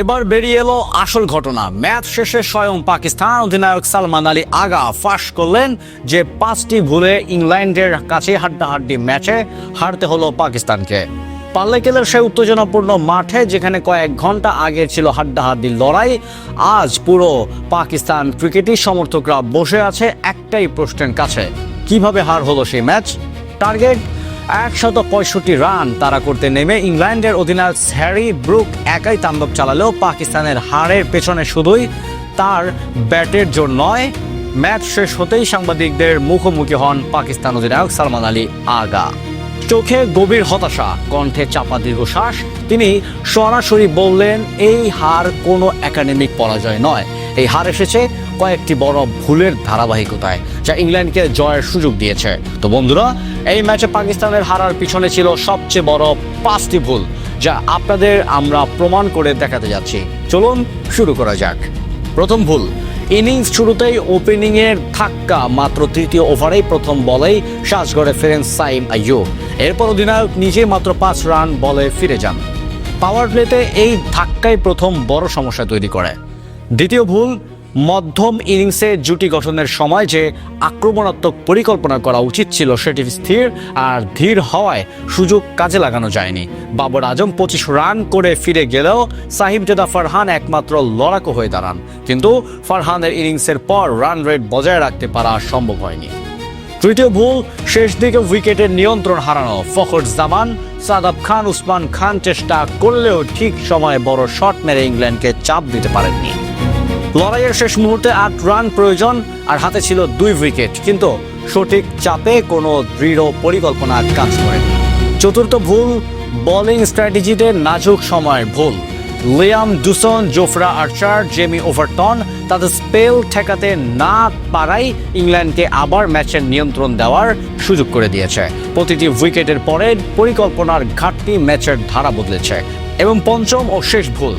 এবার বেরিয়ে এলো আসল ঘটনা। ম্যাচ শেষে স্বয়ং পাকিস্তান অধিনায়ক সালমান আলী আগা ফাঁস করলেন যে 5টি ভুলে ইংল্যান্ডের কাছে হাড্ডাহাড্ডি ম্যাচে হারতে হলো পাকিস্তানকে। পাল্লেকেলের সেই উত্তেজনাপূর্ণ মাঠে যেখানে কয়েক ঘন্টা আগে ছিল হাড্ডাহাড্ডি লড়াই, আজ পুরো পাকিস্তান ক্রিকেটই সমর্থকরা বসে আছে একটাই প্রশ্নের কাছে: কিভাবে হার হলো সেই ম্যাচ? টার্গেট 165 রান তাড়া করতে নেমে ইংল্যান্ডের অধিনায়ক হ্যারি ব্রুক একাই তাণ্ডব চালালেও পাকিস্তানের হারের পেছনে শুধুই তার ব্যাটের জোর নয়। ম্যাচ শেষ হতেই সাংবাদিকদের মুখোমুখি হন পাকিস্তান অধিনায়ক সালমান আলী আগা। চোখে গভীর হতাশা, কণ্ঠে চাপা দীর্ঘশ্বাস। তিনি সরাসরি বললেন, এই হার কোনো একাডেমিক পরাজয় নয়, এই হার এসেছে কয়েকটি বড় ভুলের ধারাবাহিকতায়, যা ইংল্যান্ডকে জয়ের সুযোগ দিয়েছে। তো বন্ধুরা, এই ম্যাচে পাকিস্তানের হারার পিছনে ছিল সবচেয়ে বড় 5টি ভুল, যা আপনাদের আমরা প্রমাণ করে দেখাতে যাচ্ছি। চলুন শুরু করা যাক। প্রথম ভুল, ইনিংস শুরুতেই ওপেনিংয়ের ধাক্কা। মাত্র 3য় ওভারেই প্রথম বলেই সাজঘরে ফেরেন সাইম আইয়ুব। এরপর অধিনায়ক নিজে মাত্র 5 রান বলে ফিরে যান। পাওয়ার প্লেতে এই ধাক্কাই প্রথম বড় সমস্যা তৈরি করে। দ্বিতীয় ভুল, মধ্যম ইনিংসে জুটি গঠনের সময় যে আক্রমণাত্মক পরিকল্পনা করা উচিত ছিল সেটি স্থির আর ধীর হওয়ায় সুযোগ কাজে লাগানো যায়নি। বাবর আজম 25 রান করে ফিরে গেলেও সাহিবজাদা ফারহান একমাত্র লড়াকু হয়ে দাঁড়ান, কিন্তু ফারহানের ইনিংসের পর রান রেট বজায় রাখতে পারা সম্ভব হয়নি। তৃতীয় ভুল, শেষ দিকে উইকেটের নিয়ন্ত্রণ হারানো। ফখর জামান, সাদাব খান, উসমান খান চেষ্টা করলেও ঠিক সময়ে বড় শট মেরে ইংল্যান্ডকে চাপ দিতে পারেননি। লড়াইয়ের শেষ মুহূর্তে 8 রান প্রয়োজন আর হাতে ছিল 2 উইকেট, কিন্তু সঠিক চাপে কোনো দৃঢ় পরিকল্পনা কাজ করেনি। চতুর্থ ভুল, বোলিং স্ট্র্যাটেজিতে নাজুক সময়ের ভুল। লিয়াম ডুসন, জোফরা আর্চার, জেমি ওভারটন তাদের স্পেল ঠেকাতে না পারাই ইংল্যান্ডকে আবার ম্যাচের নিয়ন্ত্রণ দেওয়ার সুযোগ করে দিয়েছে। প্রতিটি উইকেটের পরে পরিকল্পনার ঘাটতি ম্যাচের ধারা বদলেছে। এবং পঞ্চম ও শেষ ভুল,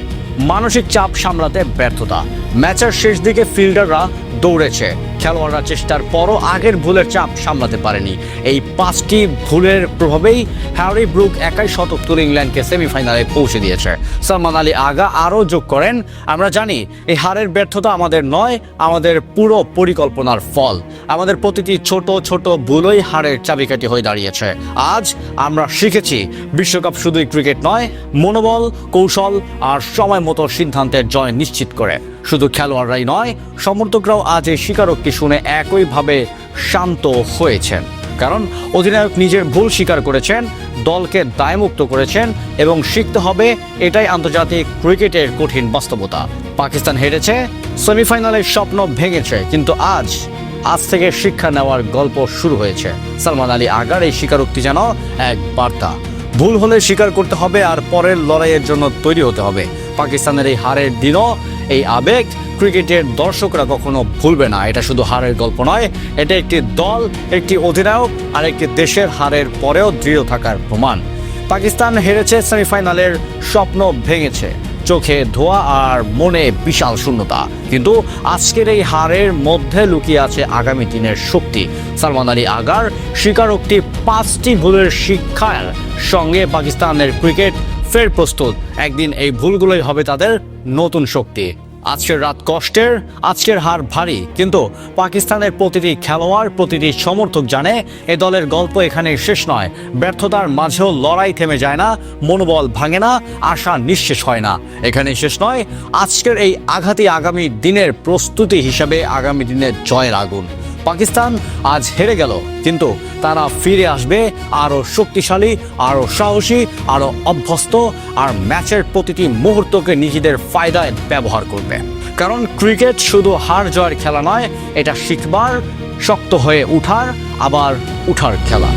মানসিক চাপ সামলাতে ব্যর্থতা। ম্যাচের শেষ দিকে ফিল্ডাররা দৌড়েছে, খেলোয়াড়রা চেষ্টার পরও আগের ভুলের চাপ সামলাতে পারেনি। এই 5টি ভুলের প্রভাবেই হ্যারি ব্রুক একাই শতক তুলে ইংল্যান্ডকে সেমিফাইনালে পৌঁছে দিয়েছে। সালমান আলী আগা আরও যোগ করেন, আমরা জানি এই হারের ব্যর্থতা আমাদের নয়, আমাদের পুরো পরিকল্পনার ফল। আমাদের প্রতিটি ছোট ছোট ভুলই হারের চাবিকাঠি হয়ে দাঁড়িয়েছে। আজ আমরা শিখেছি বিশ্বকাপ শুধুই ক্রিকেট নয়, মনোবল, কৌশল আর সময় মতো সিদ্ধান্তের জয় নিশ্চিত করে। শুধু খেলোয়াড়রাই নয়, সমর্থকরাও আজ এই স্বীকারোক্তি শুনে একইভাবে শান্ত হয়েছেন, কারণ অধিনায়ক নিজের ভুল স্বীকার করেছেন, দলকে দায়মুক্ত করেছেন এবং শিখতে হবে, এটাই আন্তর্জাতিক ক্রিকেটের কঠিন বাস্তবতা। পাকিস্তান হেরেছে, সেমিফাইনালের স্বপ্ন ভেঙেছে, কিন্তু আজ থেকে শিক্ষা নেওয়ার গল্প শুরু হয়েছে। সালমান আলী আগার এই স্বীকারোক্তি যেন এক বার্তা। ভুল হলে স্বীকার করতে হবে আর পরের লড়াইয়ের জন্য তৈরি হতে হবে। পাকিস্তানের এই হারের দিনও এই আবেগ ক্রিকেটের দর্শকরা কখনো ভুলবে না। এটা শুধু হারের গল্প নয়, এটা একটি দল, একটি অধিনায়ক আর একটি দেশের হারের পরেও দৃঢ় থাকার প্রমাণ। পাকিস্তান হেরেছে, সেমিফাইনালের স্বপ্ন ভেঙেছে, চোখে ধোয়া আর মনে বিশাল শূন্যতা, কিন্তু আজকের এই হারের মধ্যে লুকিয়ে আছে আগামী দিনের শক্তি। সালমান আলী আগার স্বীকারোক্তি 5টি ভুলের শিক্ষার সঙ্গে পাকিস্তানের ক্রিকেট ফের প্রস্তুত। একদিন এই ভুলগুলোই হবে তাদের নতুন শক্তি। আজকের রাত কষ্টের, আজকের হার ভারী, কিন্তু পাকিস্তানের প্রতিটি খেলোয়াড়, প্রতিটি সমর্থক জানে এ দলের গল্প এখানে শেষ নয়। ব্যর্থতার মাঝেও লড়াই থেমে যায় না, মনোবল ভাঙে না, আশা নিঃশেষ হয় না। এখানে শেষ নয়, আজকের এই আঘাতই আগামী দিনের প্রস্তুতি হিসাবে আগামী দিনের জয়ের আগুন। পাকিস্তান আজ হেরে গেল, কিন্তু তারা ফিরে আসবে আরও শক্তিশালী, আরও সাহসী, আরও অভ্যস্ত, আর ম্যাচের প্রতিটি মুহূর্তকে নিজেদের ফায়দায় ব্যবহার করবে। কারণ ক্রিকেট শুধু হার জয়ের খেলা নয়, এটা শিখবার, শক্ত হয়ে উঠার, আবার উঠার খেলা।